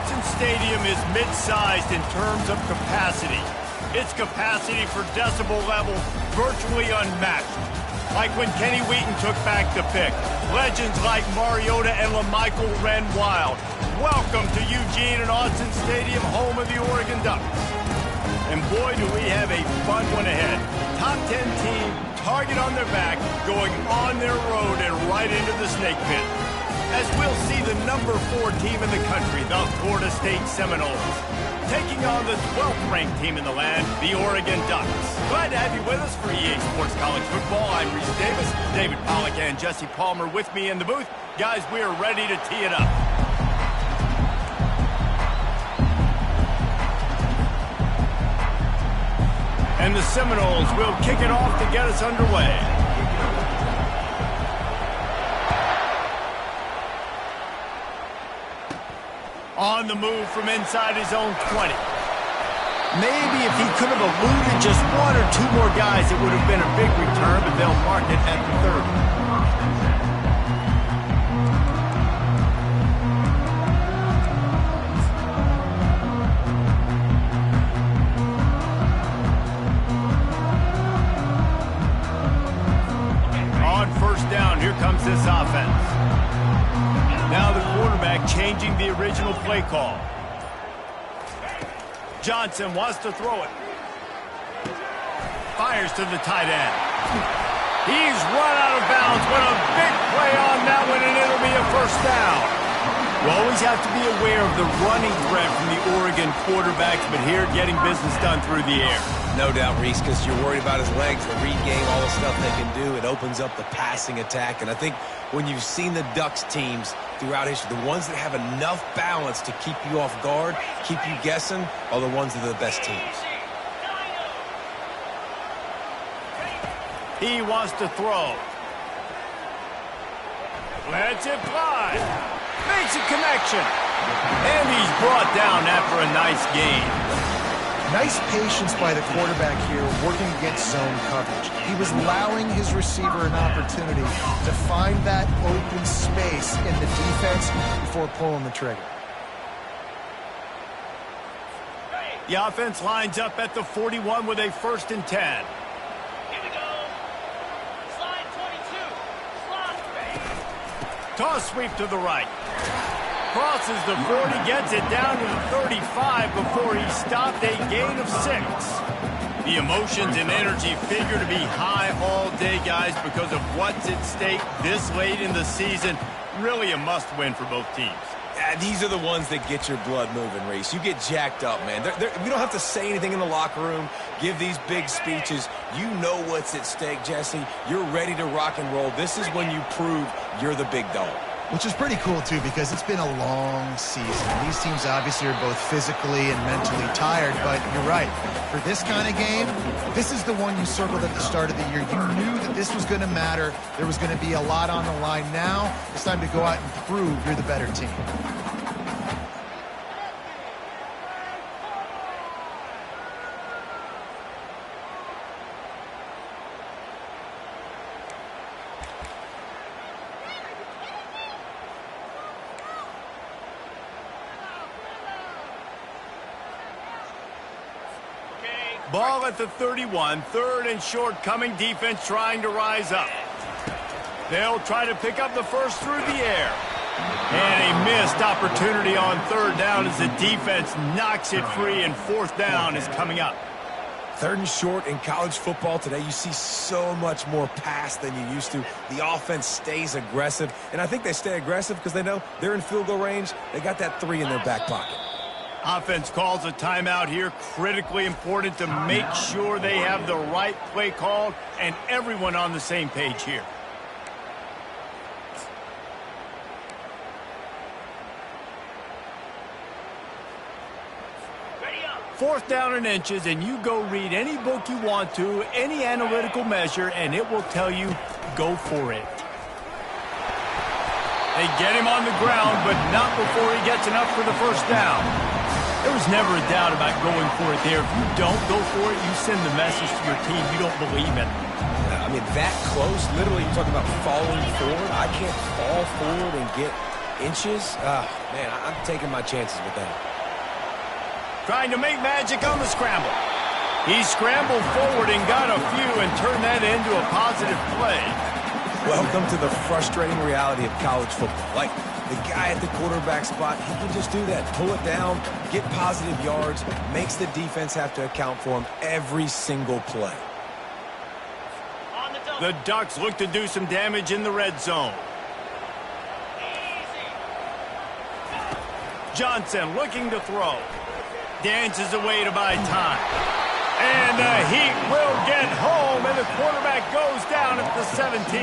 Autzen Stadium is mid-sized in terms of capacity. Its capacity for decibel level virtually unmatched. Like when Kenny Wheaton took back the pick. Legends like Mariota and LaMichael ran wild. Welcome to Eugene and Autzen Stadium, home of the Oregon Ducks. And boy, do we have a fun one ahead. Top 10 team, target on their back, going on their road and right into the snake pit. As we'll see the number 4 team in the country, the Florida State Seminoles, taking on the 12th ranked team in the land, the Oregon Ducks. Glad to have you with us for EA Sports College Football. I'm Reese Davis, David Pollack and Jesse Palmer with me in the booth. Guys, we are ready to tee it up. And the Seminoles will kick it off to get us underway. On the move from inside his own 20. Maybe if he could have eluded just 1 or 2 more guys, it would have been a big return, but they'll mark it at the 30. Here comes this offense. Now the quarterback changing the original play call. Johnson wants to throw it. Fires to the tight end. He's run out of bounds. What a big play on that one, and it'll be a first down. You always have to be aware of the running threat from the Oregon quarterbacks, but here getting business done through the air. No doubt, Reese, because you're worried about his legs, the read game, all the stuff they can do. It opens up the passing attack. And I think when you've seen the Ducks teams throughout history, the ones that have enough balance to keep you off guard, keep you guessing, are the ones that are the best teams. He wants to throw. Lets it fly. Makes a connection. And he's brought down after a nice gain. Nice patience by the quarterback here, working against zone coverage. He was allowing his receiver an opportunity to find that open space in the defense before pulling the trigger. The offense lines up at the 41 with a 1st and 10. Here we go. Slide 22. Slot. Toss sweep to the right. Crosses the 40, gets it down to the 35 before he stopped, a gain of 6. The emotions and energy figure to be high all day, guys, because of what's at stake this late in the season. Really a must-win for both teams. Yeah, these are the ones that get your blood moving, Reese. You get jacked up, man. You don't have to say anything in the locker room, give these big speeches. You know what's at stake, Jesse. You're ready to rock and roll. This is when you prove you're the big dog. Which is pretty cool, too, because it's been a long season. These teams obviously are both physically and mentally tired, but you're right. For this kind of game, this is the one you circled at the start of the year. You knew that this was going to matter. There was going to be a lot on the line. Now it's time to go out and prove you're the better team. Ball at the 31, 3rd and short coming, defense trying to rise up. They'll try to pick up the first through the air. And a missed opportunity on 3rd down as the defense knocks it free, and 4th down is coming up. 3rd and short in college football today, you see so much more pass than you used to. The offense stays aggressive, and I think they stay aggressive because they know they're in field goal range. They got that 3 in their back pocket. Offense calls a timeout here. Critically important to make sure they have the right play called and everyone on the same page here. Fourth down and inches, and you go read any book you want to, any analytical measure, and it will tell you, go for it. They get him on the ground, but not before he gets enough for the first down. There was never a doubt about going for it there. If you don't go for it, you send the message to your team you don't believe in. I mean, that close, literally, you're talking about falling forward. I can't fall forward and get Inches? Man, I'm taking my chances with that. Trying to make magic on the scramble. He scrambled forward and got a few and turned that into a positive play. Welcome to the frustrating reality of college football. Like, the guy at the quarterback spot, he can just do that. Pull it down, get positive yards, makes the defense have to account for him every single play. The Ducks look to do some damage in the red zone. Johnson looking to throw. Dances away to buy time. And the Heat will get home, and the quarterback goes down at the 17.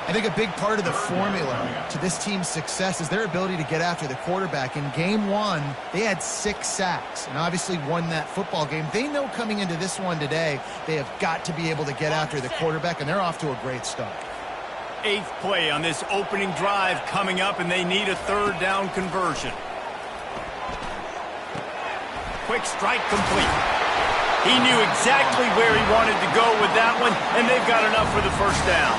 I think a big part of the formula to this team's success is their ability to get after the quarterback. In game one, they had 6 sacks and obviously won that football game. They know coming into this one today, they have got to be able to get after the quarterback, and they're off to a great start. 8th play on this opening drive coming up, and they need a 3rd down conversion. Quick strike complete. He knew exactly where he wanted to go with that one, and they've got enough for the 1st down.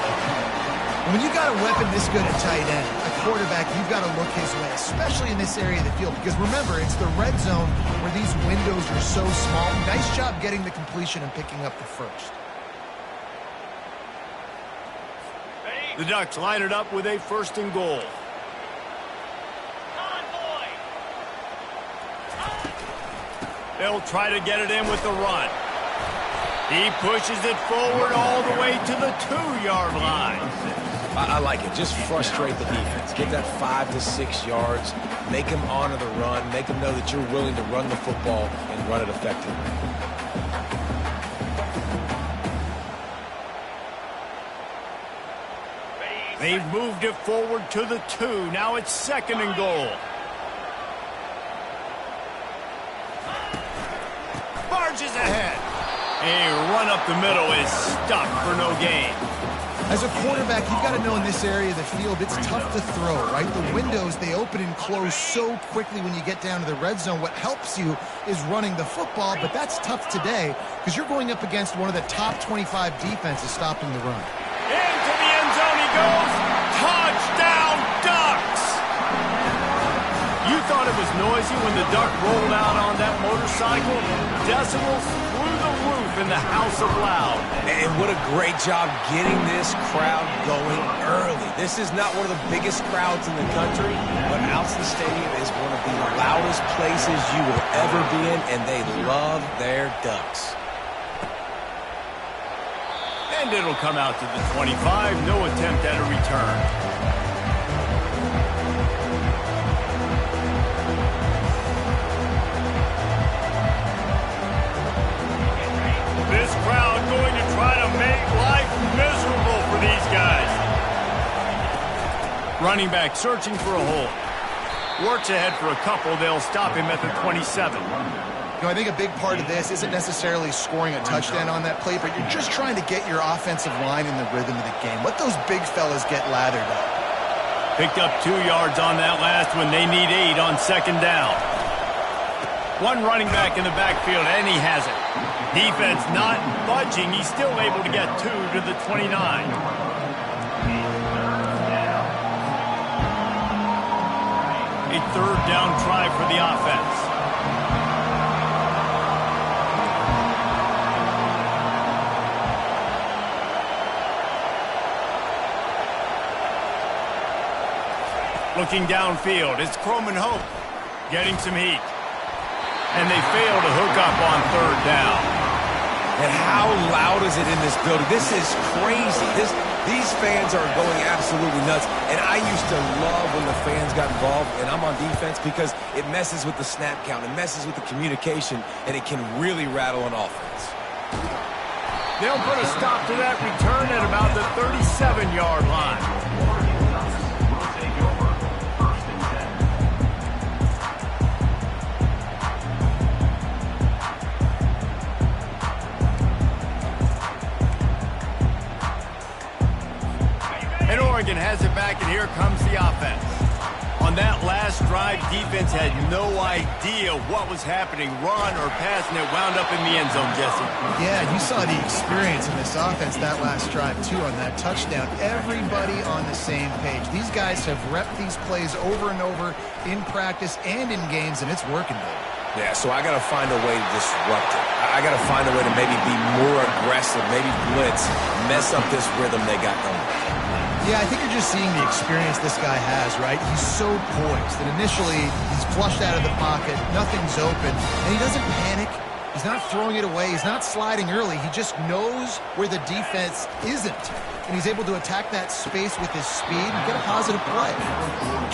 When you got a weapon this good at tight end, a quarterback, you've got to look his way, especially in this area of the field. Because remember, it's the red zone where these windows are so small. Nice job getting the completion and picking up the 1st. The Ducks line it up with a 1st and goal. They'll try to get it in with the run. He pushes it forward all the way to the 2-yard line. I like it. Just frustrate the defense. Get that 5 to 6 yards. Make them honor the run. Make them know that you're willing to run the football and run it effectively. They've moved it forward to the 2. Now it's 2nd and goal. Barges ahead. A run up the middle is stuck for no gain. As a quarterback, you've got to know in this area of the field, it's tough to throw, right? The windows, they open and close so quickly when you get down to the red zone. What helps you is running the football, but that's tough today because you're going up against one of the top 25 defenses stopping the run. Into the end zone he goes. Touchdown, Ducks! You thought it was noisy when the Duck rolled out on that motorcycle? Decibels through the roof in the House of Loud. And what a great job getting this crowd going early. This is not one of the biggest crowds in the country, but Alston Stadium is one of the loudest places you will ever be in, and they love their Ducks. And it'll come out to the 25. No attempt at a return. This crowd going to try to make life miserable for these guys. Running back searching for a hole. Works ahead for a couple. They'll stop him at the 27. You know, I think a big part of this isn't necessarily scoring a touchdown on that play, but you're just trying to get your offensive line in the rhythm of the game. Let those big fellas get lathered up. Picked up 2 yards on that last one. They need 8 on 2nd down. One running back in the backfield, and he has it. Defense not budging. He's still able to get 2 to the 29. A 3rd down try for the offense. Looking downfield, it's Croman Hope getting some heat. And they fail to hook up on 3rd down. And how loud is it in this building? This is crazy. These fans are going absolutely nuts. And I used to love when the fans got involved, and I'm on defense, because it messes with the snap count. It messes with the communication, and it can really rattle an offense. They'll put a stop to that return at about the 37-yard line. Oregon has it back, and here comes the offense. On On that last drive, defense had no idea what was happening. Run or pass, and it wound up in the end zone, Jesse. Yeah, you saw the experience in this offense that last drive, too, on that touchdown. Everybody on the same page. These guys have repped these plays over and over in practice and in games, and it's working, baby. Yeah, so I got to find a way to disrupt it. I got to find a way to maybe be more aggressive, maybe blitz, mess up this rhythm they got going. Yeah, I think you're just seeing the experience this guy has, right? He's so poised that initially he's flushed out of the pocket, nothing's open, and he doesn't panic. He's not throwing it away. He's not sliding early. He just knows where the defense isn't, and he's able to attack that space with his speed and get a positive play.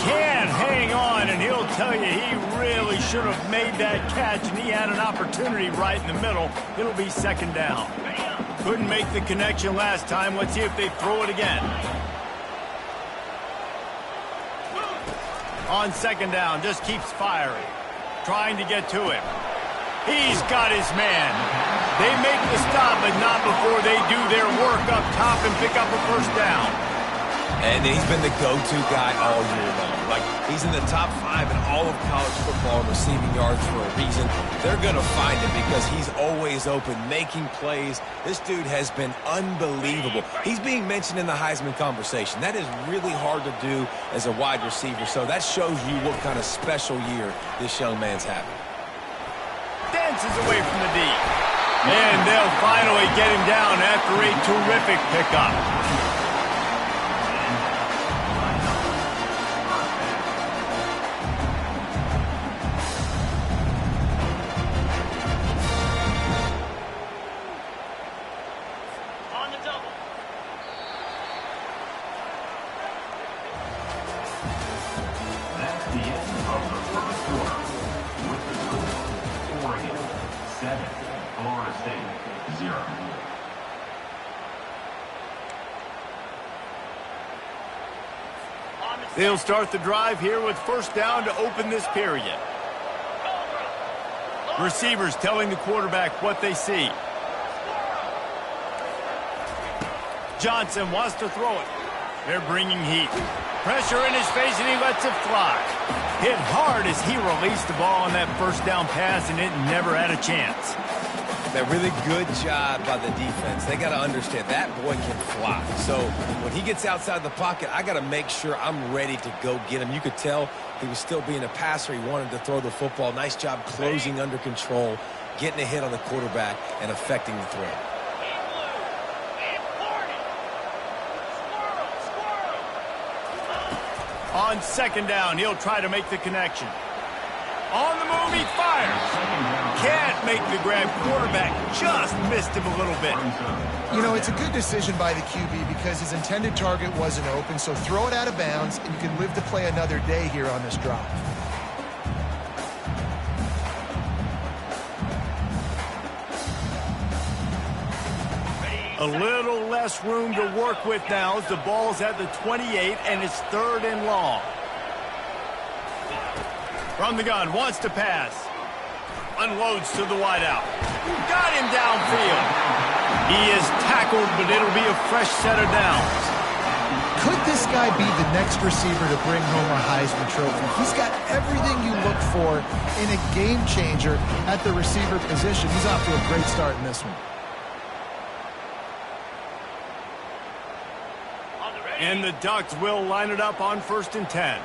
Can't hang on, and he'll tell you he really should have made that catch, and he had an opportunity right in the middle. It'll be second down. Couldn't make the connection last time. Let's see if they throw it again. On second down, just keeps firing, trying to get to him. He's got his man. They make the stop, but not before they do their work up top and pick up a first down. And he's been the go-to guy all year long. Like, he's in the top 5 in all of college football in receiving yards for a reason. They're going to find him because he's always open, making plays. This dude has been unbelievable. He's being mentioned in the Heisman conversation. That is really hard to do as a wide receiver, so that shows you what kind of special year this young man's having. Dances away from the D. And they'll finally get him down after a terrific pickup. On the double. That's the end of the first quarter. With the score, Oregon 7, Florida State 0. They'll start the drive here with first down to open this period. Receivers telling the quarterback what they see. Johnson wants to throw it. They're bringing heat. Pressure in his face, and he lets it fly. Hit hard as he released the ball on that first down pass, and it never had a chance. That really good job by the defense. They got to understand that boy can fly. So when he gets outside the pocket, I got to make sure I'm ready to go get him. You could tell he was still being a passer. He wanted to throw the football. Nice job closing under control, getting a hit on the quarterback, and affecting the throw. On second down, he'll try to make the connection. On the move, he fires. Can't make the grab. Quarterback just missed him a little bit. You know, it's a good decision by the QB because his intended target wasn't open, so throw it out of bounds, and you can live to play another day here on this drive. A little less room to work with now as the ball's at the 28, and it's third and long. From the gun, wants to pass. Unloads to the wideout. Got him downfield. He is tackled, but it'll be a fresh set of downs. Could this guy be the next receiver to bring home a Heisman Trophy? He's got everything you look for in a game changer at the receiver position. He's off to a great start in this one. And the Ducks will line it up on 1st and 10.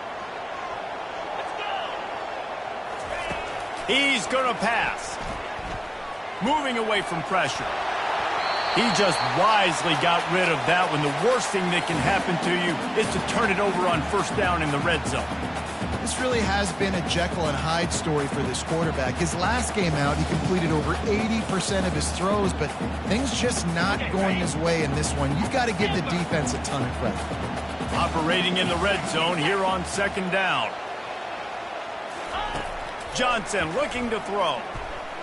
He's going to pass. Moving away from pressure. He just wisely got rid of that one. The worst thing that can happen to you is to turn it over on first down in the red zone. This really has been a Jekyll and Hyde story for this quarterback. His last game out, he completed over 80% of his throws, but things just not going his way in this one. You've got to give the defense a ton of credit. Operating in the red zone here on second down. Johnson looking to throw.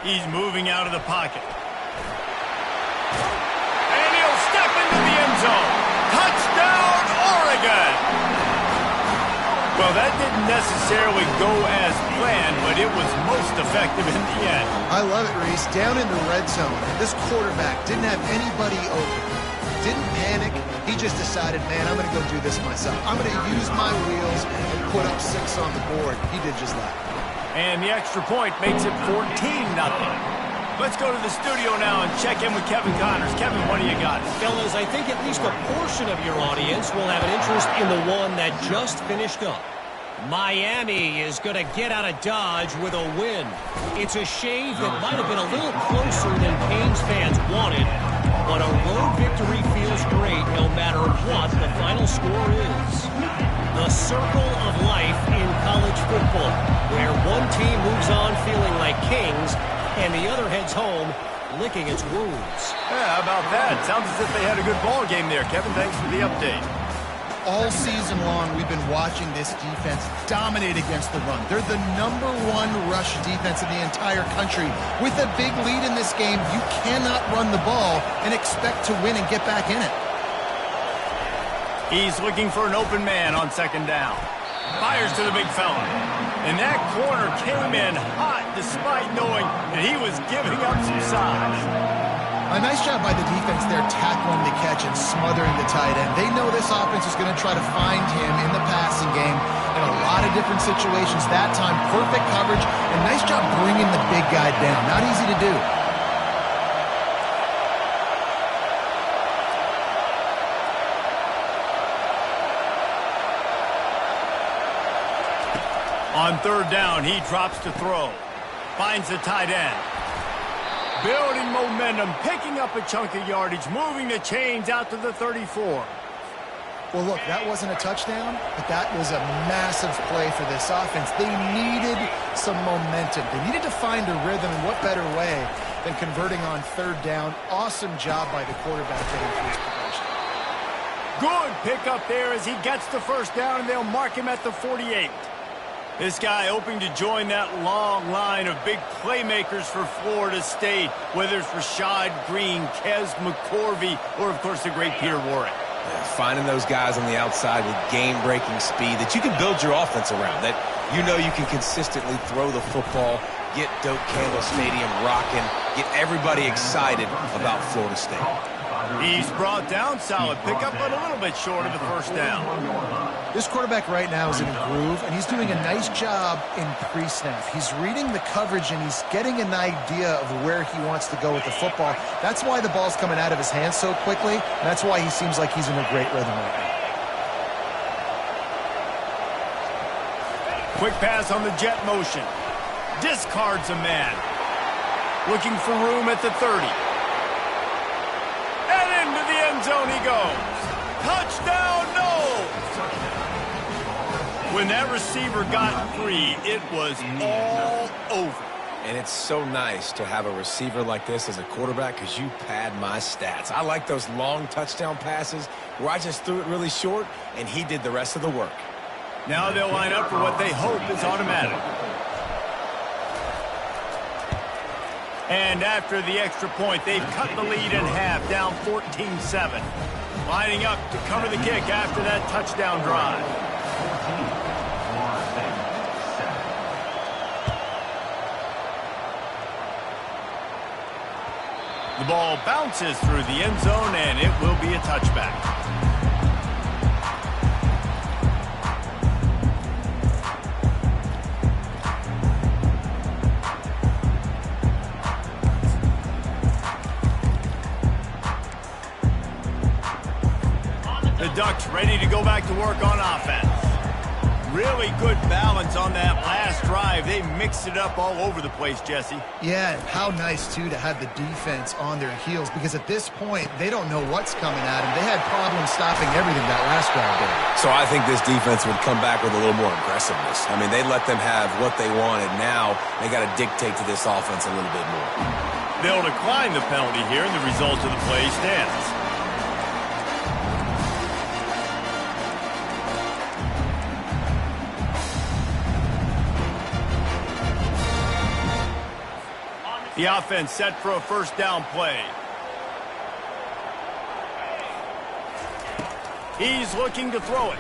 He's moving out of the pocket. And he'll step into the end zone. Touchdown, Oregon! Well, that didn't necessarily go as planned, but it was most effective in the end. I love it, Reese. Down in the red zone, this quarterback didn't have anybody open. didn't panic. He just decided, man, I'm going to go do this myself. I'm going to use my wheels and put up 6 on the board. He did just that. And the extra point makes it 14-0. Let's go to the studio now and check in with Kevin Connors. Kevin, what do you got? Fellas, I think at least a portion of your audience will have an interest in the one that just finished up. Miami is going to get out of Dodge with a win. It's a shave that might have been a little closer than Canes fans wanted, but a road victory feels great no matter what the final score is. The circle of life in college football, where one team moves on feeling like kings and the other heads home licking its wounds. Yeah, how about that? Sounds as if they had a good ball game there. Kevin, thanks for the update. All season long, we've been watching this defense dominate against the run. They're the #1 rush defense in the entire country. With a big lead in this game, you cannot run the ball and expect to win and get back in it. He's looking for an open man on 2nd down. Fires to the big fella. And that corner came in hot despite knowing that he was giving up some size. A nice job by the defense there tackling the catch and smothering the tight end. They know this offense is going to try to find him in the passing game in a lot of different situations. That time, perfect coverage and nice job bringing the big guy down. Not easy to do. On 3rd down, he drops to throw. Finds the tight end. Building momentum, picking up a chunk of yardage, moving the chains out to the 34. Well, look, that wasn't a touchdown, but that was a massive play for this offense. They needed some momentum. They needed to find a rhythm, and what better way than converting on 3rd down. Awesome job by the quarterback getting through his progression. Good pickup there as he gets the 1st down, and they'll mark him at the 48. This guy hoping to join that long line of big playmakers for Florida State, whether it's Rashad Green, Kez McCorvey, or, of course, the great Peter Warrick. Yeah, finding those guys on the outside with game-breaking speed that you can build your offense around, that you know you can consistently throw the football, get Doak Campbell Stadium rocking, get everybody excited about Florida State. He's brought down, solid pickup, but a little bit short of the 1st down. This quarterback right now is in a groove, and he's doing a nice job in pre-snap. He's reading the coverage, and he's getting an idea of where he wants to go with the football. That's why the ball's coming out of his hands so quickly, and that's why he seems like he's in a great rhythm right now. Quick pass on the jet motion. Discards a man. Looking for room at the 30. And into the end zone he goes. Touchdown, no! When that receiver got free, it was all over. And it's so nice to have a receiver like this as a quarterback because you pad my stats. I like those long touchdown passes where I just threw it really short and he did the rest of the work. Now they'll line up for what they hope is automatic. And after the extra point, they've cut the lead in half, down 14-7. Lining up to cover the kick after that touchdown drive. The ball bounces through the end zone, and it will be a touchback. The Ducks ready to go back to work on offense. Really good balance on that last drive. They mixed it up all over the place, Jesse. Yeah, and how nice, too, to have the defense on their heels, because at this point, they don't know what's coming at them. They had problems stopping everything that last drive did. So I think this defense would come back with a little more aggressiveness. I mean, they let them have what they wanted. Now they got to dictate to this offense a little bit more. They'll decline the penalty here, and the result of the play stands. The offense set for a first down play. He's looking to throw it.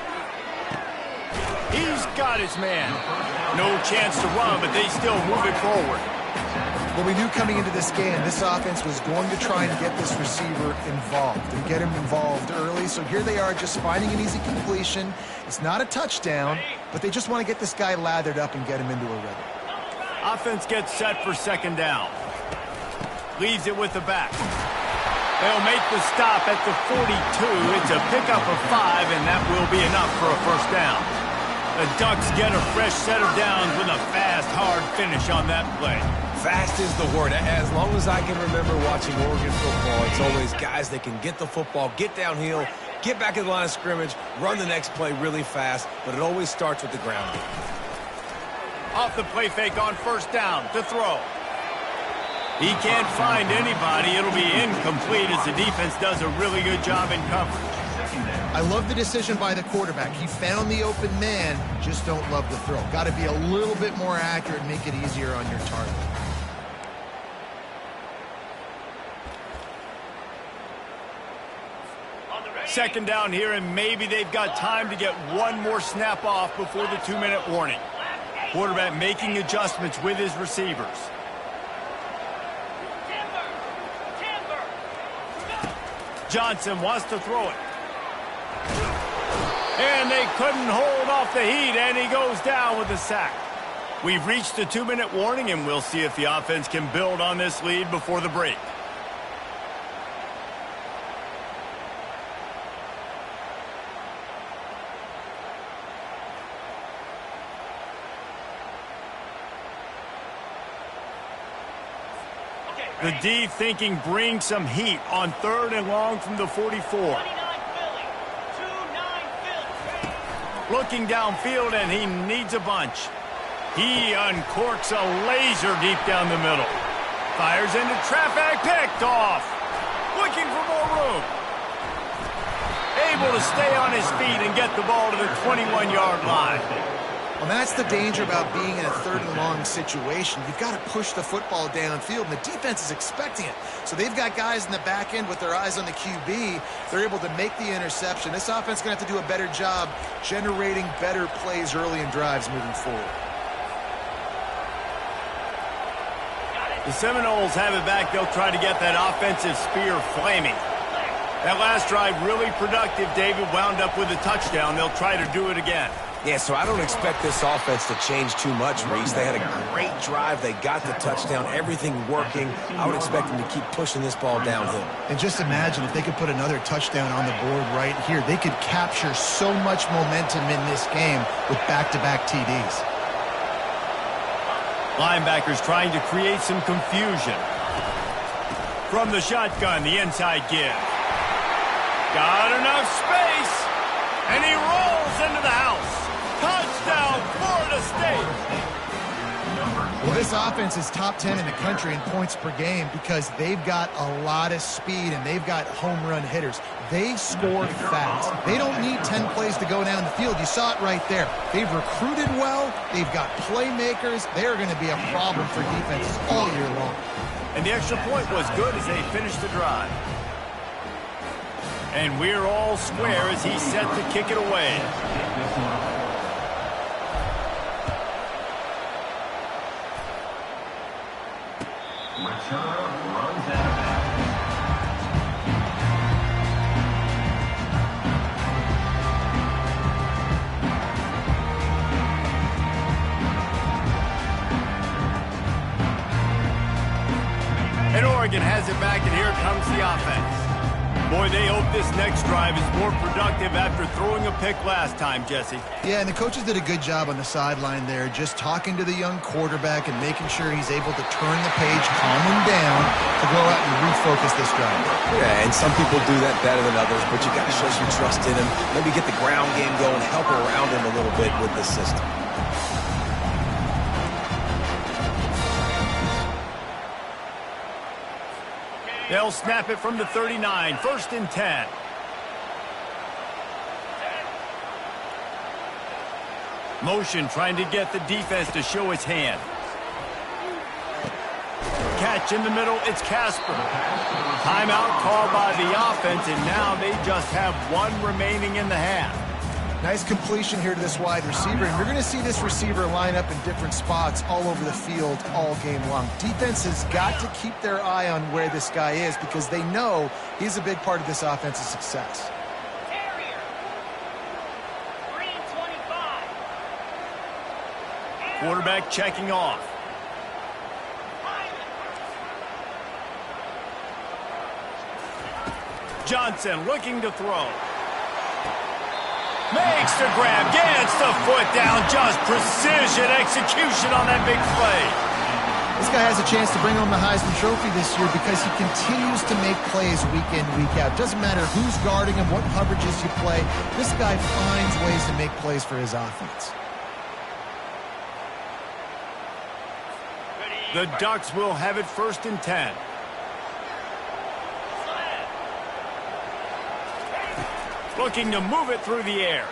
He's got his man. No chance to run, but they still move it forward. Well, we knew coming into this game, this offense was going to try and get this receiver involved and get him involved early. So here they are just finding an easy completion. It's not a touchdown, but they just want to get this guy lathered up and get him into a rhythm. Offense gets set for second down. Leaves it with the back. They'll make the stop at the 42. It's a pickup of 5, and that will be enough for a first down. The Ducks get a fresh set of downs with a fast, hard finish on that play. Fast is the word. As long as I can remember watching Oregon football, it's always guys that can get the football, get downhill, get back in the line of scrimmage, run the next play really fast, but it always starts with the ground game. Off the play fake on first down to throw. He can't find anybody. It'll be incomplete as the defense does a really good job in coverage. I love the decision by the quarterback. He found the open man, just don't love the throw. Got to be a little bit more accurate and make it easier on your target. Second down here, and maybe they've got time to get one more snap off before the 2-minute warning. Quarterback making adjustments with his receivers. Johnson wants to throw it. And they couldn't hold off the heat, and he goes down with a sack. We've reached the 2-minute warning, and we'll see if the offense can build on this lead before the break. The D thinking bring some heat on 3rd and long from the 44. Looking downfield, and he needs a bunch. He uncorks a laser deep down the middle. Fires into traffic, picked off. Looking for more room. Able to stay on his feet and get the ball to the 21-yard line. Well, that's the danger about being in a 3rd and long situation. You've got to push the football downfield, and the defense is expecting it. So they've got guys in the back end with their eyes on the QB. They're able to make the interception. This offense is going to have to do a better job generating better plays early in drives moving forward. The Seminoles have it back. They'll try to get that offensive spear flaming. That last drive really productive. David wound up with a touchdown. They'll try to do it again. Yeah, so I don't expect this offense to change too much, Reese. They had a great drive. They got the touchdown, everything working. I would expect them to keep pushing this ball downhill. And just imagine if they could put another touchdown on the board right here. They could capture so much momentum in this game with back-to-back TDs. Linebackers trying to create some confusion. From the shotgun, the inside give. Got enough space, and he rolls into the house. Touchdown, Florida State. Well, this offense is top 10 in the country in points per game because they've got a lot of speed and they've got home run hitters. They score fast. They don't need 10 plays to go down the field. You saw it right there. They've recruited well. They've got playmakers. They're going to be a problem for defenses all year long. And the extra point was good as they finished the drive. And we're all square as he's set to kick it away. Runs out of And Oregon has it back, and here comes the offense. Boy, they hope this next drive is more productive after throwing a pick last time, Jesse. Yeah, and the coaches did a good job on the sideline there, just talking to the young quarterback and making sure he's able to turn the page, calm him down, to go out and refocus this drive. Yeah, and some people do that better than others, but you got to show some trust in him. Maybe get the ground game going, help around him a little bit with the system. They'll snap it from the 39, 1st and 10. Motion trying to get the defense to show its hand. Catch in the middle, it's Casper. Timeout called by the offense, and now they just have one remaining in the half. Nice completion here to this wide receiver, and you're going to see this receiver line up in different spots all over the field all game long. Defense has got to keep their eye on where this guy is because they know he's a big part of this offense's success. Carrier. Green 25. Quarterback checking off. Johnson looking to throw. Makes the grab, gets the foot down, just precision execution on that big play. This guy has a chance to bring home the Heisman Trophy this year because he continues to make plays week in, week out. Doesn't matter who's guarding him, what coverages you play. This guy finds ways to make plays for his offense. The Ducks will have it 1st and 10. Looking to move it through the air.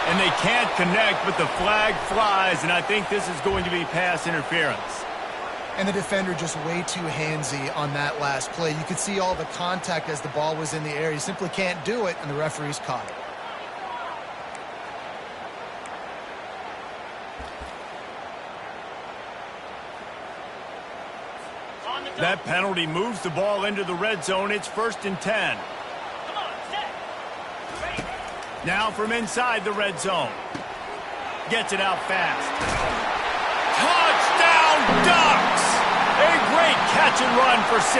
And they can't connect, but the flag flies, and I think this is going to be pass interference. And the defender just way too handsy on that last play. You could see all the contact as the ball was in the air. He simply can't do it, and the referee's caught it. That penalty moves the ball into the red zone. It's 1st and 10. Now from inside the red zone. Gets it out fast. Touchdown Ducks! A great catch and run for 6.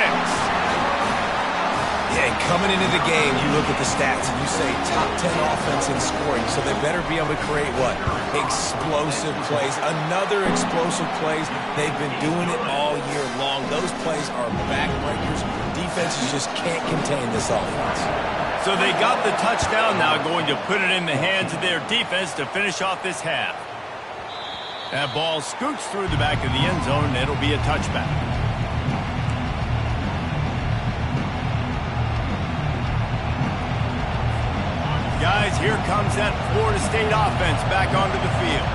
Yeah, and coming into the game, you look at the stats and you say top 10 offense in scoring, so they better be able to create what? Explosive plays. Another explosive plays. They've been doing it all year long. Those plays are backbreakers. Defenses just can't contain this offense. So they got the touchdown, now going to put it in the hands of their defense to finish off this half. That ball scoots through the back of the end zone, and it'll be a touchback. Guys, here comes that Florida State offense back onto the field.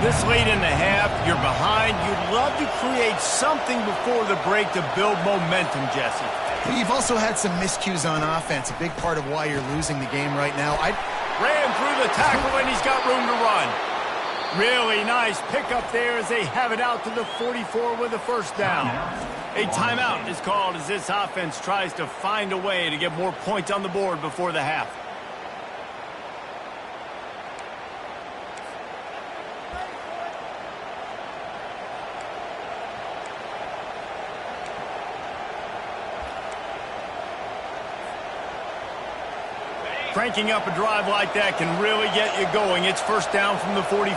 This late in the half, you're behind. You'd love to create something before the break to build momentum, Jesse. You've also had some miscues on offense, a big part of why you're losing the game right now. Ran through the tackle, and he's got room to run. Really nice pickup there as they have it out to the 44 with a 1st down. A timeout is called as this offense tries to find a way to get more points on the board before the half. Cranking up a drive like that can really get you going. It's 1st down from the 44.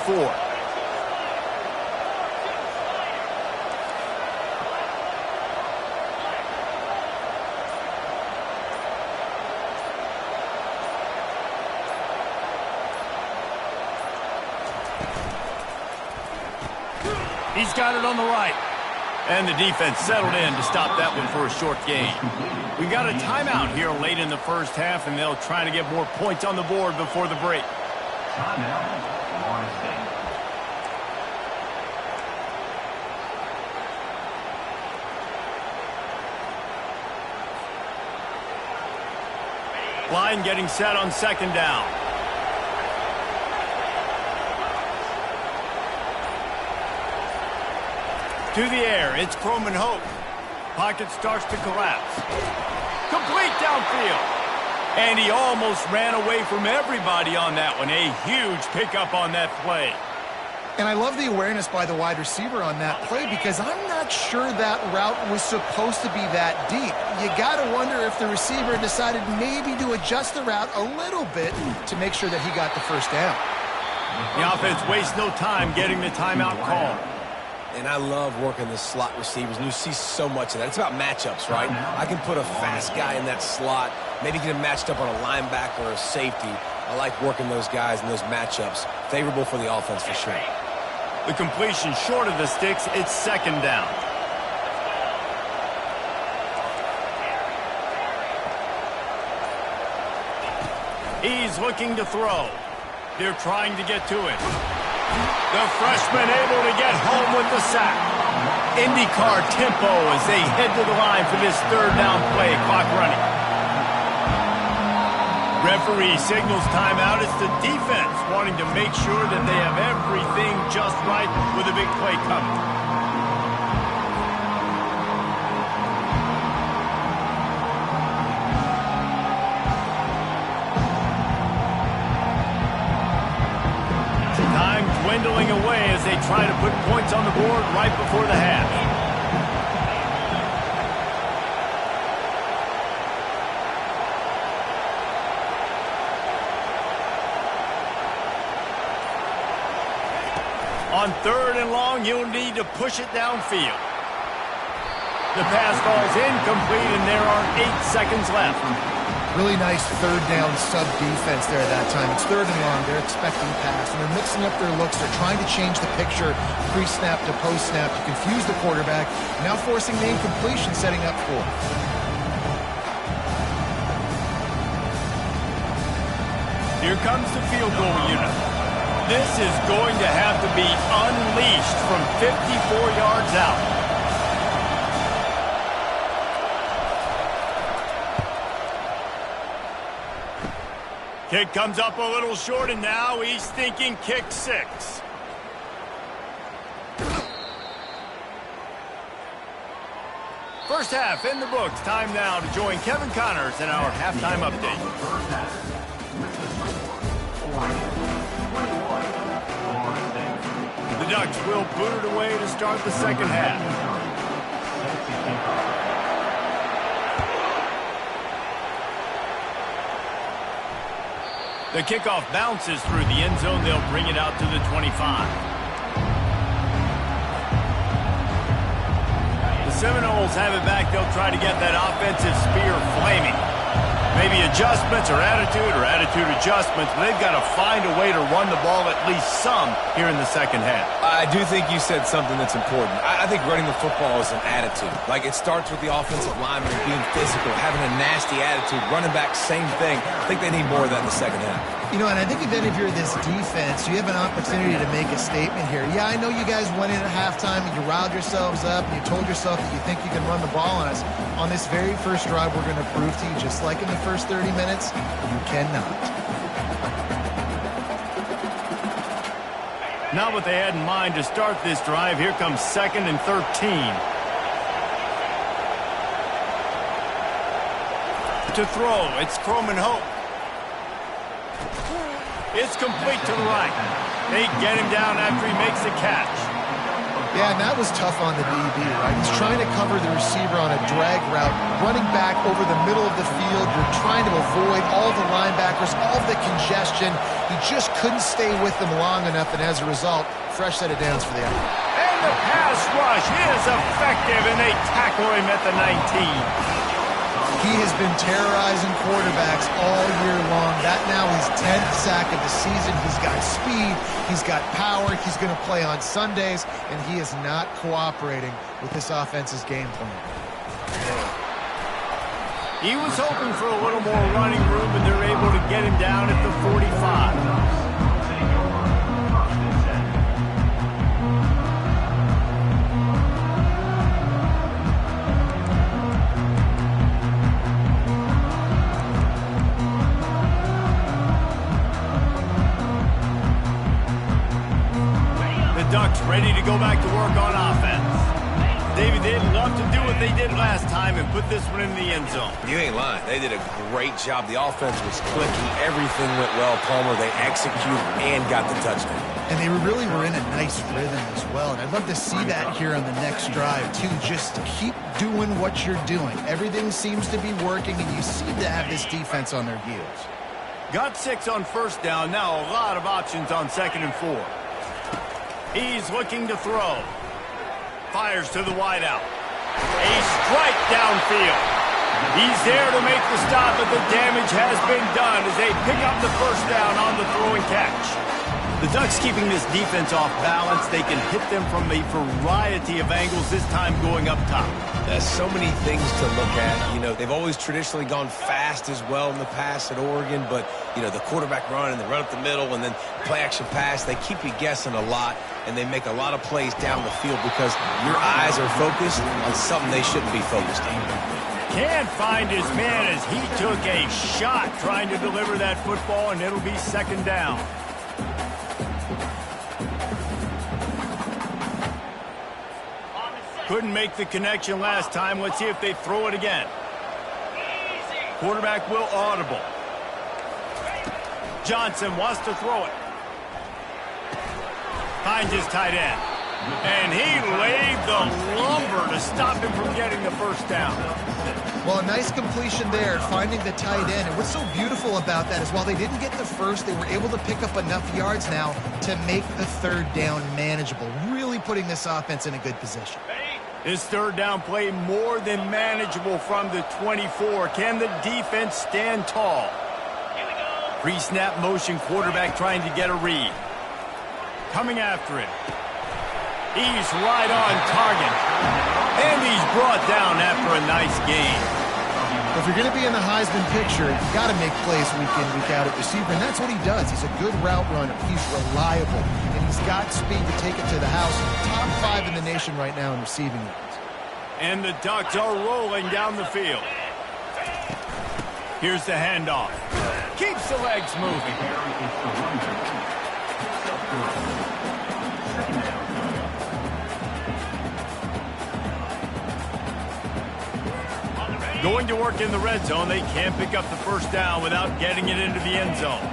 He's got it on the right. And the defense settled in to stop that one for a short gain. We got a timeout here late in the 1st half, and they'll try to get more points on the board before the break. Timeout, Florida State. Line getting set on 2nd down. To the air, it's Croman Hope. Pocket starts to collapse. Complete downfield. And he almost ran away from everybody on that one. A huge pickup on that play. And I love the awareness by the wide receiver on that play because I'm not sure that route was supposed to be that deep. You got to wonder if the receiver decided maybe to adjust the route a little bit to make sure that he got the 1st down. The offense wastes no time getting the timeout call. And I love working the slot receivers, and you see so much of that. It's about matchups, right? I can put a fast guy in that slot, maybe get him matched up on a linebacker or a safety. I like working those guys in those matchups. Favorable for the offense for sure. The completion short of the sticks, it's 2nd down. He's looking to throw. They're trying to get to it. The freshman able to get home with the sack. IndyCar tempo as they head to the line for this 3rd down play. Clock running. Referee signals timeout. It's the defense wanting to make sure that they have everything just right with a big play coming. Time dwindling away as they try to put points on the board right before the half. On 3rd and long, you'll need to push it downfield. The pass falls incomplete, and there are 8 seconds left. Really nice 3rd down sub defense there at that time. It's 3rd and long. They're expecting pass, and they're mixing up their looks. They're trying to change the picture pre-snap to post-snap to confuse the quarterback, now forcing the incompletion, setting up 4. Here comes the field goal unit. This is going to have to be unleashed from 54 yards out. Kick comes up a little short, and now he's thinking kick 6. First half in the books. Time now to join Kevin Connors in our halftime update. The Ducks will boot it away to start the second half. The kickoff bounces through the end zone. They'll bring it out to the 25. The Seminoles have it back. They'll try to get that offensive spear flaming. Maybe adjustments or attitude adjustments, but they've got to find a way to run the ball at least some here in the second half. I do think you said something that's important. I think running the football is an attitude. Like, it starts with the offensive lineman being physical, having a nasty attitude. Running back, same thing. I think they need more of that in the second half. You know, and I think even if you're this defense, you have an opportunity to make a statement here. Yeah, I know you guys went in at halftime and you riled yourselves up and you told yourself that you think you can run the ball on us. On this very first drive, we're going to prove to you, just like in the first 30 minutes, you cannot. Not what they had in mind to start this drive. Here comes 2nd and 13. To throw, it's Croman Hope. It's complete to the right. They get him down after he makes the catch. Yeah, and that was tough on the DB, right? He's trying to cover the receiver on a drag route, running back over the middle of the field. You're trying to avoid all the linebackers, all the congestion. He just couldn't stay with them long enough, and as a result, fresh set of downs for the effort. And the pass rush is effective, and they tackle him at the 19. He has been terrorizing quarterbacks all year long. That now his 10th sack of the season. He's got speed. He's got power. He's going to play on Sundays, and he is not cooperating with this offense's game plan. He was hoping for a little more running room, and they're able to get him down at the 45. Ducks ready to go back to work on offense. David, they'd love to do what they did last time and put this one in the end zone. You ain't lying. They did a great job. The offense was clicking. Everything went well, Palmer. They executed and got the touchdown. And they really were in a nice rhythm as well. And I'd love to see that here on the next drive, too. Just keep doing what you're doing. Everything seems to be working, and you seem to have this defense on their heels. Got 6 on first down. Now a lot of options on 2nd and 4. He's looking to throw. Fires to the wideout. A strike downfield. He's there to make the stop, but the damage has been done as they pick up the first down on the throw and catch. The Ducks keeping this defense off balance. They can hit them from a variety of angles, this time going up top. There's so many things to look at. You know, they've always traditionally gone fast as well in the past at Oregon, but, you know, the quarterback run and the run up the middle and then play action pass, they keep you guessing a lot, and they make a lot of plays down the field because your eyes are focused on something they shouldn't be focused on. Can't find his man as he took a shot trying to deliver that football, and it'll be second down. Couldn't make the connection last time. Let's see if they throw it again. Quarterback will audible. Johnson wants to throw it. Finds his tight end. And he laid the lumber to stop him from getting the first down. Well, a nice completion there, finding the tight end. And what's so beautiful about that is while they didn't get the first, they were able to pick up enough yards now to make the third down manageable, really putting this offense in a good position. This third down play more than manageable from the 24. Can the defense stand tall? Pre-snap motion, quarterback trying to get a read. Coming after him. He's right on target. And he's brought down after a nice gain. If you're going to be in the Heisman picture, you got to make plays week in, week out at receiver, and that's what he does. He's a good route runner. He's reliable, and he's got speed to take it to the house. Top 5 in the nation right now in receiving yards. And the Ducks are rolling down the field. Here's the handoff. Keeps the legs moving. Going to work in the red zone. They can't pick up the first down without getting it into the end zone.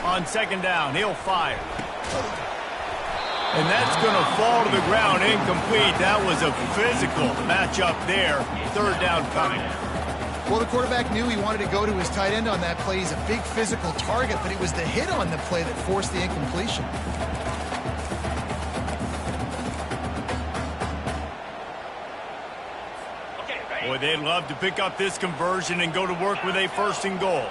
On second down, he'll fire. And that's going to fall to the ground incomplete. That was a physical matchup there. Third down coming. Well, the quarterback knew he wanted to go to his tight end on that play. He's a big physical target, but it was the hit on the play that forced the incompletion. Boy, they'd love to pick up this conversion and go to work with a first and goal.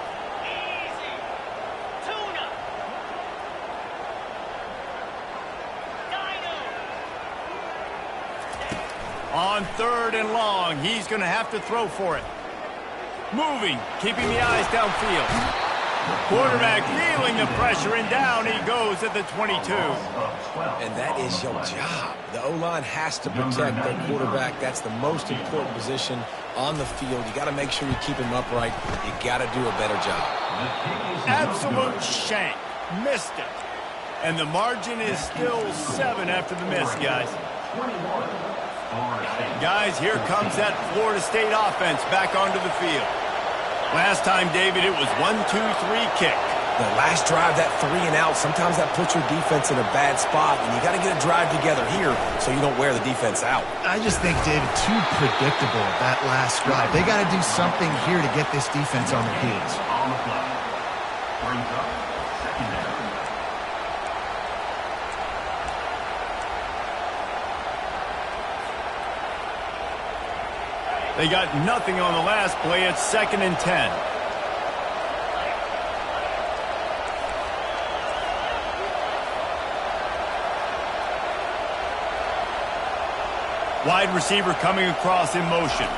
On third and long, he's going to have to throw for it. Moving, keeping the eyes downfield. Quarterback feeling the pressure, and down he goes at the 22. And that is your job. The O-line has to protect their quarterback. That's the most important position on the field. You got to make sure you keep him upright. You got to do a better job. Absolute shank. Missed it. And the margin is still 7 after the miss, guys. Guys, here comes that Florida State offense back onto the field. Last time, David, it was 1-2-3 kick. The last drive, that 3 and out, sometimes that puts your defense in a bad spot, and you got to get a drive together here so you don't wear the defense out. I just think, David, too predictable that last drive. They got to do something here to get this defense on their heels. On the fly. Brings up second down. They got nothing on the last play. It's 2nd and 10. Wide receiver coming across in motion.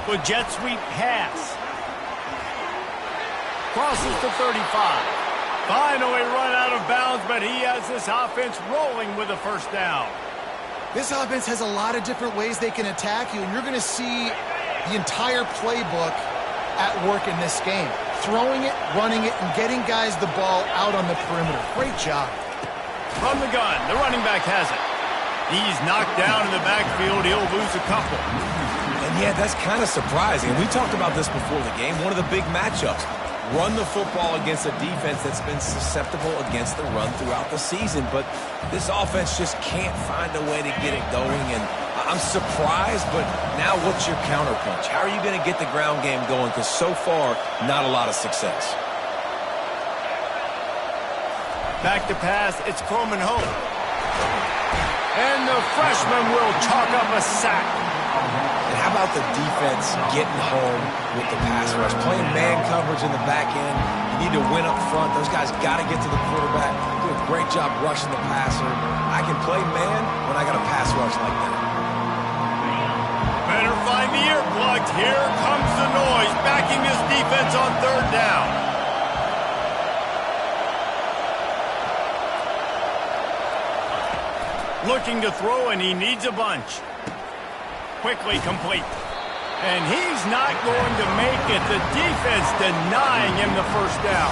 With jet sweep pass. Crosses to 35. Finally run out of bounds, but he has this offense rolling with a first down. This offense has a lot of different ways they can attack you, and you're going to see the entire playbook at work in this game. Throwing it, running it, and getting guys the ball out on the perimeter. Great job. From the gun, the running back has it. He's knocked down in the backfield. He'll lose a couple. And yeah, that's kind of surprising. We talked about this before the game. One of the big matchups. Run the football against a defense that's been susceptible against the run throughout the season. But this offense just can't find a way to get it going. And I'm surprised, but now what's your counterpunch? How are you going to get the ground game going? Because so far, not a lot of success. Back to pass, it's Coleman home. And the freshman will chalk up a sack. And how about the defense getting home with the pass rush? Playing man coverage in the back end. You need to win up front. Those guys got to get to the quarterback. Do a great job rushing the passer. I can play man when I got a pass rush like that. Better find the earplugs. Here comes the noise, backing this defense on third down. Looking to throw, and he needs a bunch. quickly complete. And he's not going to make it. The defense denying him the first down.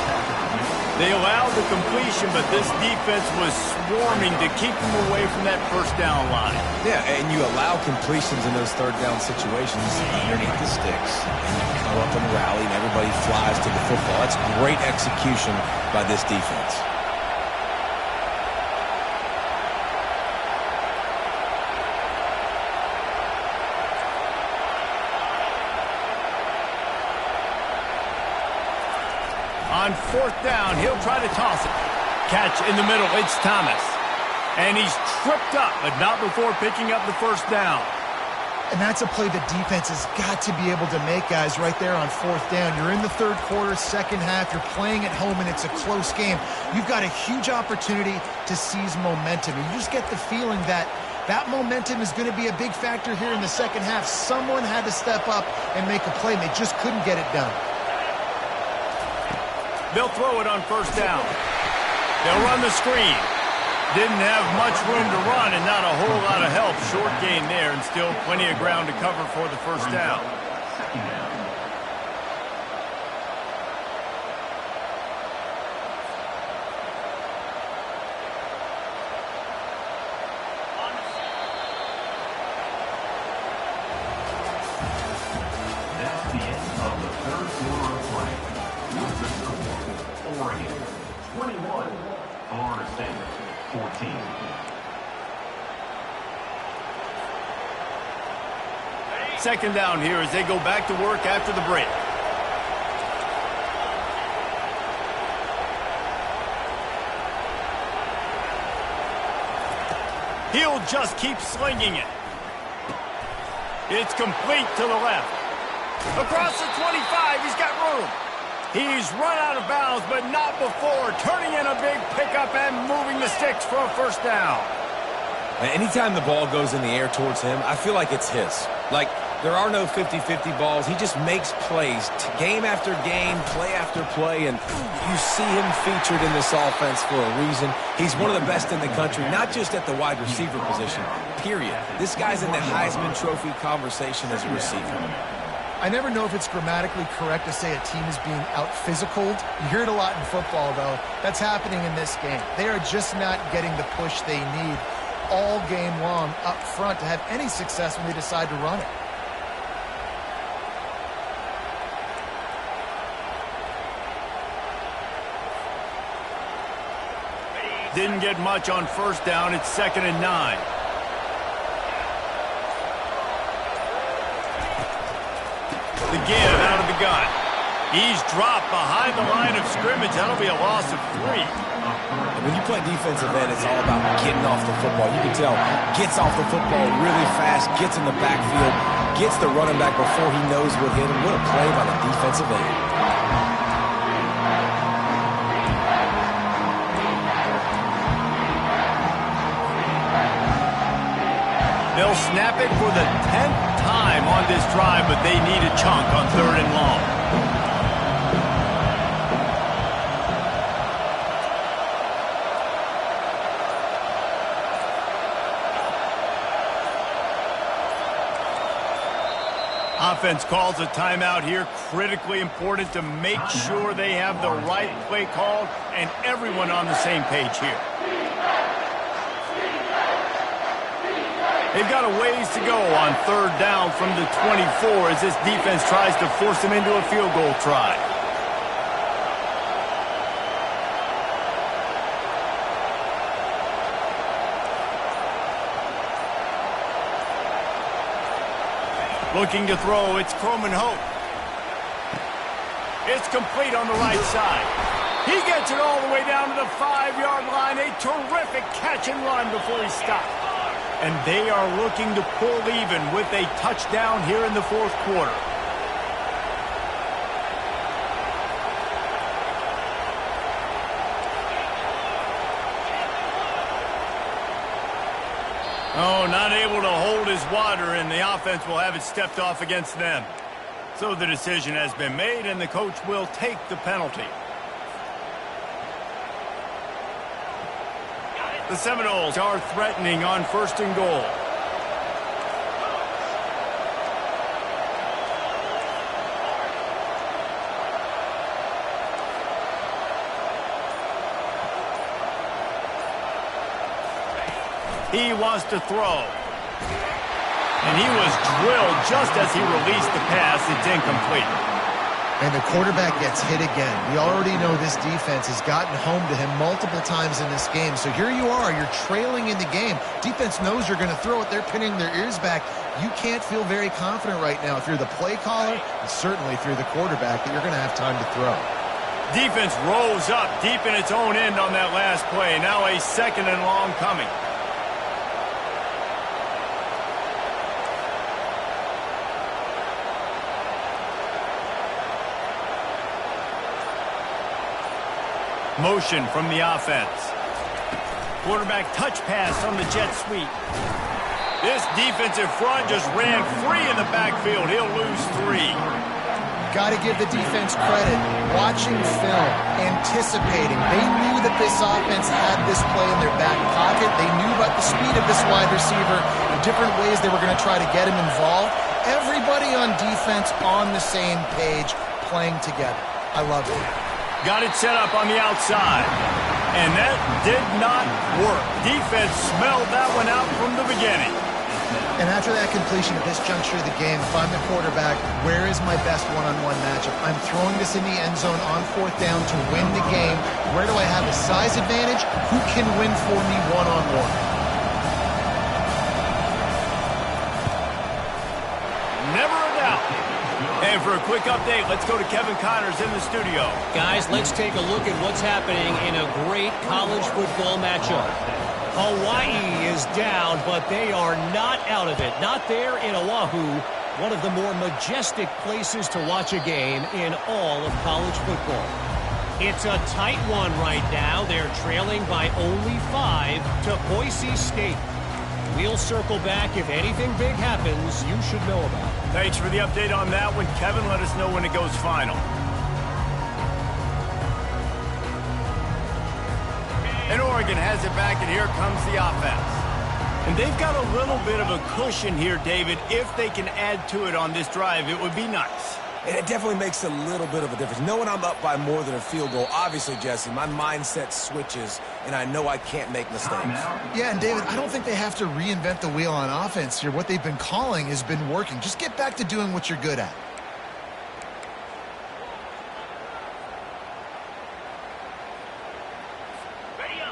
They allowed the completion, but this defense was swarming to keep him away from that first down line. Yeah, and you allow completions in those third down situations underneath the sticks. And you come up and rally, and everybody flies to the football. That's great execution by this defense. On fourth down, he'll try to toss it. Catch in the middle, it's Thomas. And he's tripped up, but not before picking up the first down. And that's a play the defense has got to be able to make, guys, right there on fourth down. You're in the third quarter, second half. You're playing at home, and it's a close game. You've got a huge opportunity to seize momentum. And you just get the feeling that that momentum is going to be a big factor here in the second half. Someone had to step up and make a play, and they just couldn't get it done. They'll throw it on first down. They'll run the screen. Didn't have much room to run and not a whole lot of help. Short gain there and still plenty of ground to cover for the first down. Second down. That's the end of the third quarter of play. With the score, Oregon 21, Florida State 14. Second down here as they go back to work after the break. He'll just keep slinging it. It's complete to the left. Across the 25, he's got room. He's run out of bounds, but not before turning in a big pickup and moving the sticks for a first down. Anytime the ball goes in the air towards him, I feel like it's his. Like, there are no 50-50 balls. He just makes plays, game after game, play after play, and you see him featured in this offense for a reason. He's one of the best in the country, not just at the wide receiver position, period. This guy's in the Heisman Trophy conversation as a receiver. I never know if it's grammatically correct to say a team is being out-physicaled. You hear it a lot in football, though. That's happening in this game. They are just not getting the push they need all game long up front to have any success when they decide to run it. Didn't get much on first down. It's 2nd and 9. The give out of the gun. He's dropped behind the line of scrimmage. That'll be a loss of 3. And when you play defensive end, it's all about getting off the football. You can tell, gets off the football really fast, gets in the backfield, gets the running back before he knows what hit him. What a play by the defensive end. They'll snap it for the 10th time on this drive, but they need a chunk on 3rd and long. Offense calls a timeout here. Critically important to make sure they have the right play called and everyone on the same page here. They've got a ways to go on 3rd down from the 24 as this defense tries to force them into a field goal try. Looking to throw, it's Croman Hope. It's complete on the right side. He gets it all the way down to the 5-yard line. A terrific catch and run before he stopped. And they are looking to pull even with a touchdown here in the 4th quarter. Oh, not able to hold his water, and the offense will have it stepped off against them. So the decision has been made, and the coach will take the penalty. The Seminoles are threatening on 1st and goal. He wants to throw. And he was drilled just as he released the pass. It's incomplete. And the quarterback gets hit again. We already know this defense has gotten home to him multiple times in this game. So here you are, you're trailing in the game. Defense knows you're going to throw it. They're pinning their ears back. You can't feel very confident right now through the play caller and certainly through the quarterback that you're going to have time to throw. Defense rose up deep in its own end on that last play. Now a 2nd and long coming. Motion from the offense. Quarterback touch pass on the jet sweep. This defensive front just ran free in the backfield. He'll lose 3. Got to give the defense credit. Watching film, anticipating. They knew that this offense had this play in their back pocket. They knew about the speed of this wide receiver, the different ways they were going to try to get him involved. Everybody on defense on the same page, playing together. I love it. Got it set up on the outside. And that did not work. Defense smelled that one out from the beginning. And after that completion at this juncture of the game, if I'm the quarterback, where is my best one-on-one matchup? I'm throwing this in the end zone on 4th down to win the game. Where do I have a size advantage? Who can win for me one-on-one? Never a doubt. And for a quick update, let's go to Kevin Connors in the studio. Guys, let's take a look at what's happening in a great college football matchup. Hawaii is down, but they are not out of it. Not there in Oahu, one of the more majestic places to watch a game in all of college football. It's a tight one right now. They're trailing by only 5 to Boise State. We'll circle back if anything big happens you should know about. Thanks for the update on that one, Kevin. Let us know when it goes final. And Oregon has it back, and here comes the offense. And they've got a little bit of a cushion here, David. If they can add to it on this drive, it would be nice. And it definitely makes a little bit of a difference. Knowing I'm up by more than a field goal, obviously, Jesse, my mindset switches, and I know I can't make mistakes. Yeah, and David, I don't think they have to reinvent the wheel on offense here. What they've been calling has been working. Just get back to doing what you're good at.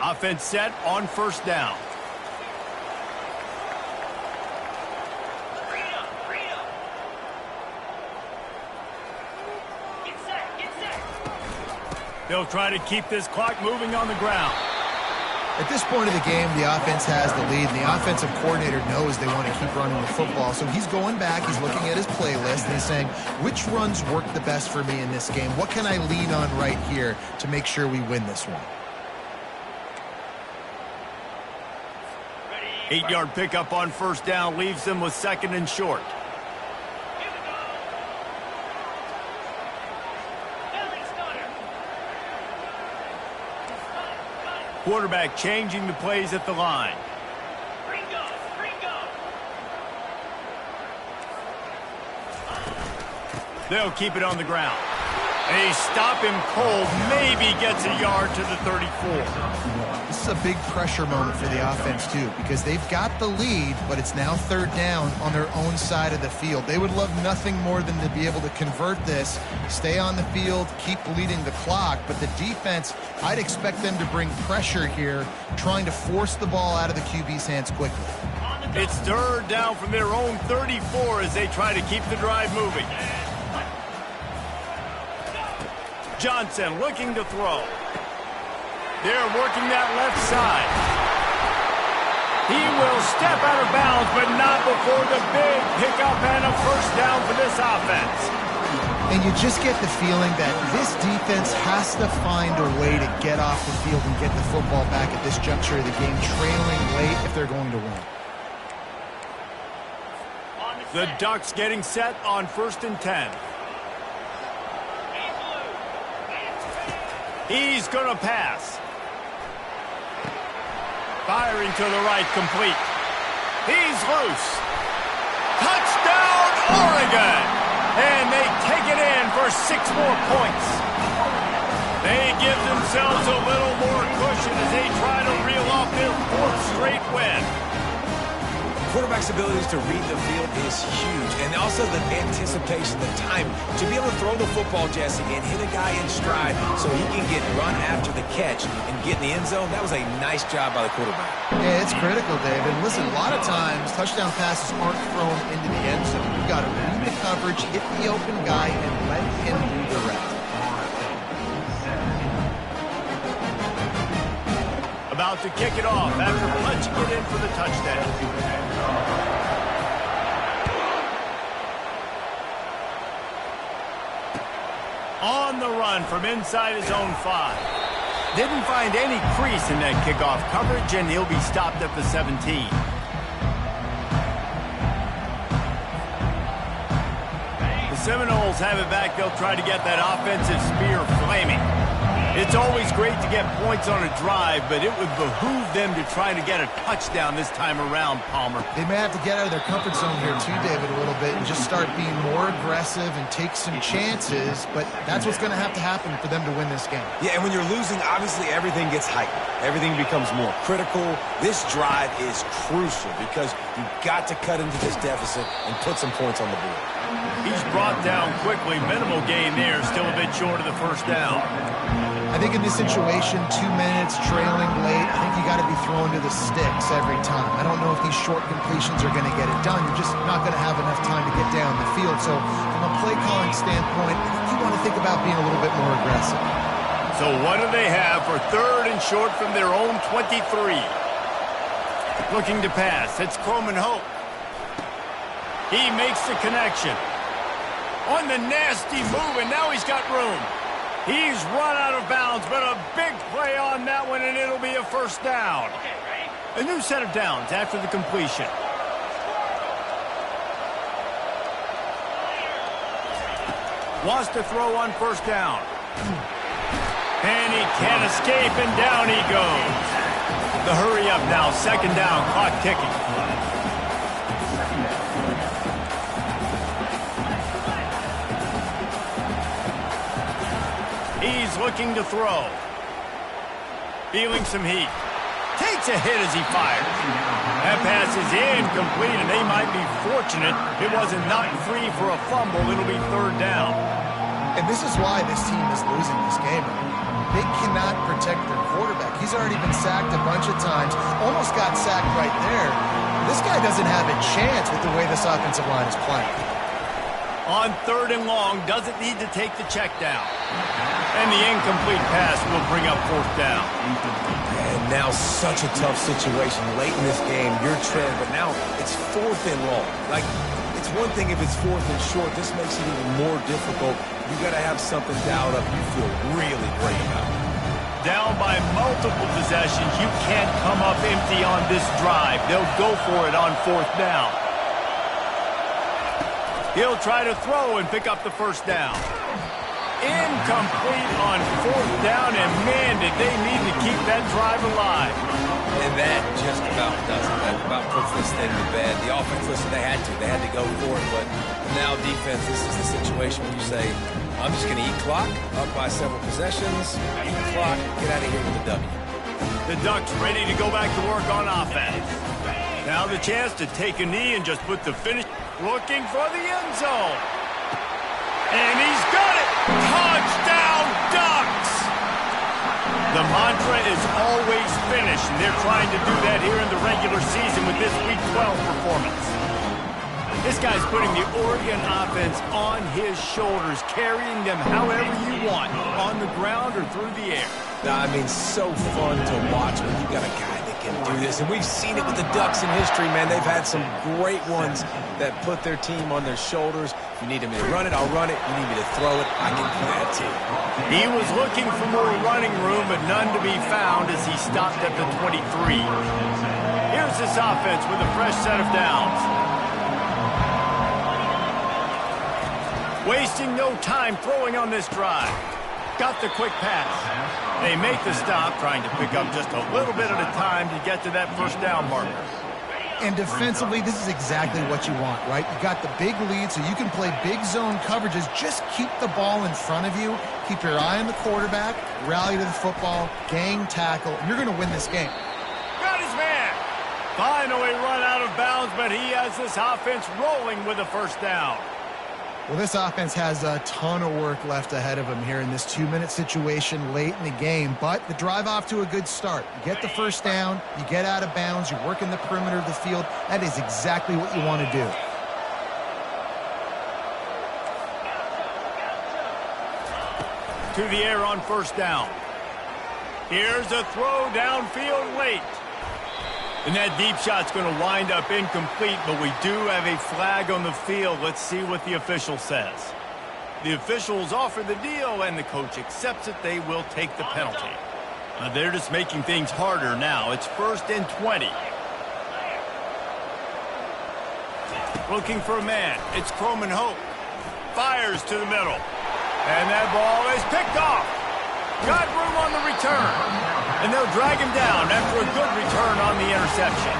Offense set on 1st down. They'll try to keep this clock moving on the ground. At this point of the game, the offense has the lead, and the offensive coordinator knows they want to keep running the football. So he's going back, he's looking at his playlist, and he's saying, which runs work the best for me in this game? What can I lean on right here to make sure we win this one? 8-yard pickup on 1st down leaves them with 2nd and short. Quarterback changing the plays at the line. They'll keep it on the ground. They stop him cold, maybe gets a yard to the 34. This is a big pressure moment for the offense, too, because they've got the lead, but it's now 3rd down on their own side of the field. They would love nothing more than to be able to convert this, stay on the field, keep bleeding the clock, but the defense, I'd expect them to bring pressure here, trying to force the ball out of the QB's hands quickly. It's 3rd down from their own 34 as they try to keep the drive moving. Johnson looking to throw. They're working that left side. He will step out of bounds, but not before the big pickup and a 1st down for this offense. And you just get the feeling that this defense has to find a way to get off the field and get the football back at this juncture of the game, trailing late if they're going to win. The Ducks getting set on 1st and 10. He's going to pass. Firing to the right, complete. He's loose. Touchdown, Oregon! And they take it in for 6 more points. They give themselves a little more cushion as they try to reel off their 4th straight win. Quarterback's abilities to read the field is huge, and also the anticipation, the time to be able to throw the football, Jesse, and hit a guy in stride so he can get run after the catch and get in the end zone. That was a nice job by the quarterback. Yeah, it's critical, David. Listen, a lot of times touchdown passes aren't thrown into the end zone. You've got to read the coverage, hit the open guy, and let him do the rest. About to kick it off after punching it in for the touchdown. On the run from inside his own 5. Didn't find any crease in that kickoff coverage, and he'll be stopped at the 17. The Seminoles have it back. They'll try to get that offensive spear flaming. It's always great to get points on a drive, but it would behoove them to try to get a touchdown this time around, Palmer. They may have to get out of their comfort zone here too, David, a little bit and just start being more aggressive and take some chances, but that's what's going to happen for them to win this game. Yeah, and when you're losing, obviously everything gets heightened. Everything becomes more critical. This drive is crucial because you've got to cut into this deficit and put some points on the board. He's brought down quickly. Minimal gain there. Still a bit short of the first down. I think in this situation, 2 minutes, trailing late, I think you got to be thrown to the sticks every time. I don't know if these short completions are going to get it done. You're just not going to have enough time to get down the field. So from a play calling standpoint, I think you want to think about being a little bit more aggressive. So what do they have for 3rd and short from their own 23? Looking to pass. It's Croman Hope. He makes the connection. On the nasty move, and now he's got room. He's run out of bounds, but a big play on that one, and it'll be a first down. A new set of downs after the completion. Wants to throw on first down. And he can't escape, and down he goes. The hurry up now, 2nd down, clock ticking. He's looking to throw. Feeling some heat. Takes a hit as he fires. That pass is incomplete, and they might be fortunate it wasn't knocked free for a fumble. It'll be 3rd down. And this is why this team is losing this game. They cannot protect their quarterback. He's already been sacked a bunch of times. Almost got sacked right there. This guy doesn't have a chance with the way this offensive line is playing. On 3rd and long, doesn't need to take the check down. And the incomplete pass will bring up 4th down. And now such a tough situation. Late in this game, you're trailing, but now it's 4th and long. Like, it's one thing if it's 4th and short. This makes it even more difficult. You got to have something dialed up you feel really great about. Down by multiple possessions, you can't come up empty on this drive. They'll go for it on 4th down. He'll try to throw and pick up the first down. Incomplete on 4th down, and man, did they need to keep that drive alive. And that just about does it. That about puts this thing to bed. The offense, listen, they had to go for it, but now defense, this is the situation where you say, I'm just going to eat clock, up by several possessions, eat clock, get out of here with a W. The Ducks ready to go back to work on offense. Now the chance to take a knee and just put the finish. Looking for the end zone. And he's got it. Touchdown, Ducks! The mantra is always finish, and they're trying to do that here in the regular season with this Week 12 performance. This guy's putting the Oregon offense on his shoulders, carrying them however you want, on the ground or through the air. I mean, so fun to watch when you got a guy that can do this. And we've seen it with the Ducks in history, man. They've had some great ones that put their team on their shoulders. If you need me to run it, I'll run it. You need me to throw it, I can do that too. He was looking for more running room, but none to be found as he stopped at the 23. Here's this offense with a fresh set of downs. Wasting no time throwing on this drive. Got the quick pass. They make the stop, trying to pick up just a little bit at a time to get to that first down marker. And defensively, this is exactly what you want, right? You got the big lead, so you can play big zone coverages. Just keep the ball in front of you. Keep your eye on the quarterback, rally to the football, gang tackle, and you're going to win this game. Got his man. Finally run out of bounds, but he has this offense rolling with a first down. Well, this offense has a ton of work left ahead of them here in this 2-minute situation late in the game, but the drive off to a good start. You get the first down, you get out of bounds, you work in the perimeter of the field. That is exactly what you want to do. To the air on first down. Here's a throw downfield late. And that deep shot's going to wind up incomplete, but we do have a flag on the field. Let's see what the official says. The officials offer the deal, and the coach accepts it. They will take the penalty. They're just making things harder now. It's 1st and 20. Looking for a man. It's Croman Hope. Fires to the middle. And that ball is picked off. Got room on the return. And they'll drag him down after a good return on the interception.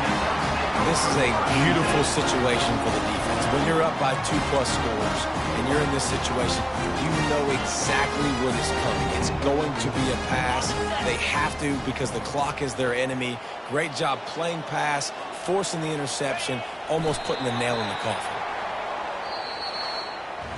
This is a beautiful situation for the defense. When you're up by 2+ scores and you're in this situation, you know exactly what is coming. It's going to be a pass. They have to because the clock is their enemy. Great job playing pass, forcing the interception, almost putting the nail in the coffin.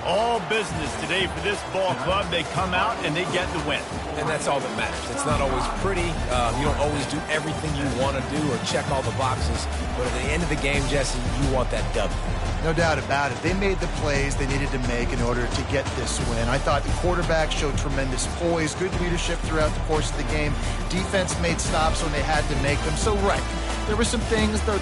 All business today for this ball club. They come out and they get the win. And that's all that matters. It's not always pretty. You don't always do everything you want to do or check all the boxes. But at the end of the game, Jesse, you want that W. No doubt about it. They made the plays they needed to make in order to get this win. I thought the quarterback showed tremendous poise, good leadership throughout the course of the game. Defense made stops when they had to make them. So, right, there were some things that